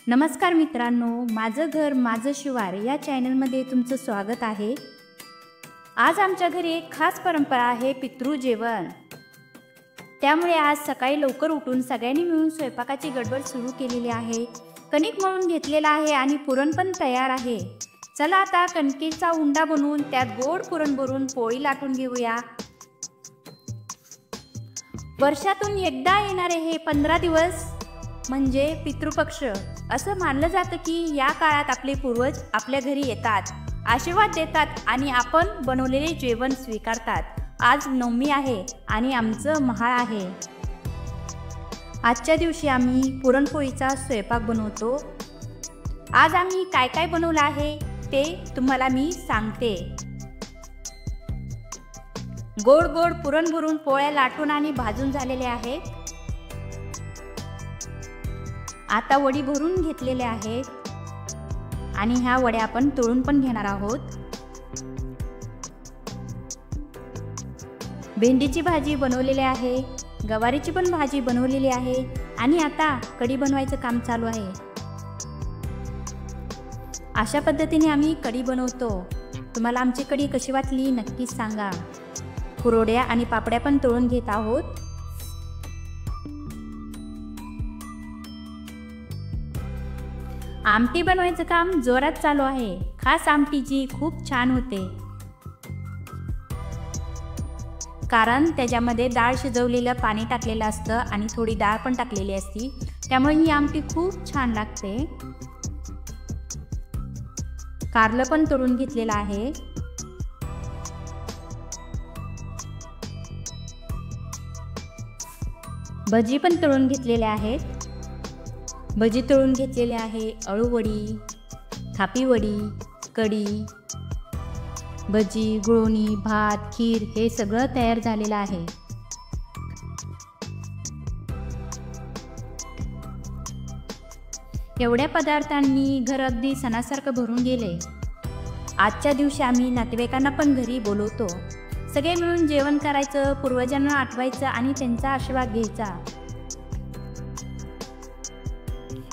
नमस्कार मित्रांनो, माझं घर माझं शिवार या चॅनलमध्ये तुमचं स्वागत आहे। आज आमच्या घरी एक खास परंपरा आहे, पितृ जेवण। त्यामुळे आज सकाळी लवकर उठून सगळ्यांनी मिळून स्वयंपाकाची गडबड सुरू केलेली आहे। कणिक मळून घेतलेला आहे आणि पुरण पण तयार आहे। चला आता कणकेचा उंडा बनवून त्यात गोड पुरण भरून पोळी लाटून घेऊया। वर्षातून एकदा येणारे हे 15 दिवस म्हणजे पितृपक्ष। असं मानलं जातं की या काळात आपले पूर्वज आपल्या घरी येतात, आशीर्वाद देतात आणि आपण बनवलेले जेवण स्वीकारतात। आज नवमी आहे आणि आमचं महाळ आहे। आजच्या दिवशी आम्ही पुरणपोळीचा स्वयंपाक बनवतो। आज आम्ही काय काय बनवलं आहे ते तुम्हाला मी सांगते। गोड गोड पुरण भरून पोळ्या लाटून आणि भाजून झालेले आहेत। आता वडी भरून घेतलेले आहेत आणि ह्या वड्या आपण तळून पण घेणार आहोत। भेंडीची भाजी बनवलेली आहे, गवारीची पण भाजी बनवलेली आहे आणि आता कढी बनवायचं काम चालू आहे। अशा पद्धतीने आम्ही कढी बनवतो। तुम्हाला आमची कढी कशी वाटली नक्कीच सांगा। कुरवड्या आणि पापड्या पण तळून घेत आहोत। आमटी बनवायचं काम जोरात चालू आहे। खास आमटी जी खूप छान होते, कारण त्याच्यामध्ये डाळ शिजवलेलं पाणी टाकलेलं असतं आणि थोडी डाळ पण टाकलेली असती, त्यामुळे ही आमटी खूप छान लागते। कारलं पण तळून घेतलेलं आहे। भजी पण तळून घेतलेले आहेत। भजी तळून घेतलेले आहे, अळूवडी, थापीवडी, कढी, भजी, गुळवणी, भात, खीर हे सगळं तयार झालेलं आहे। एवढ्या पदार्थांनी घर अगदी सणासारखं भरून गेले। आजच्या दिवशी आम्ही नातेवाईकांना पण घरी बोलवतो। सगळे मिळून जेवण करायचं, पूर्वजांना आठवायचं आणि त्यांचा आशीर्वाद घ्यायचा।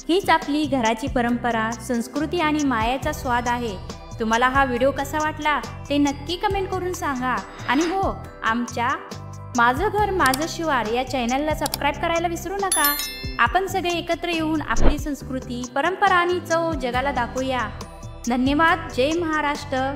हीच आपली घराची परंपरा, संस्कृती आणि मायाचा स्वाद आहे। तुम्हाला हा व्हिडिओ कसा वाटला ते नक्की कमेंट करून सांगा आणि हो, आमच्या माझं घर माझं शिवार या चॅनलला सबस्क्राईब करायला विसरू नका। आपण सगळे एकत्र येऊन आपली संस्कृती, परंपरा आणि चव जगाला दाखवूया। धन्यवाद। जय महाराष्ट्र।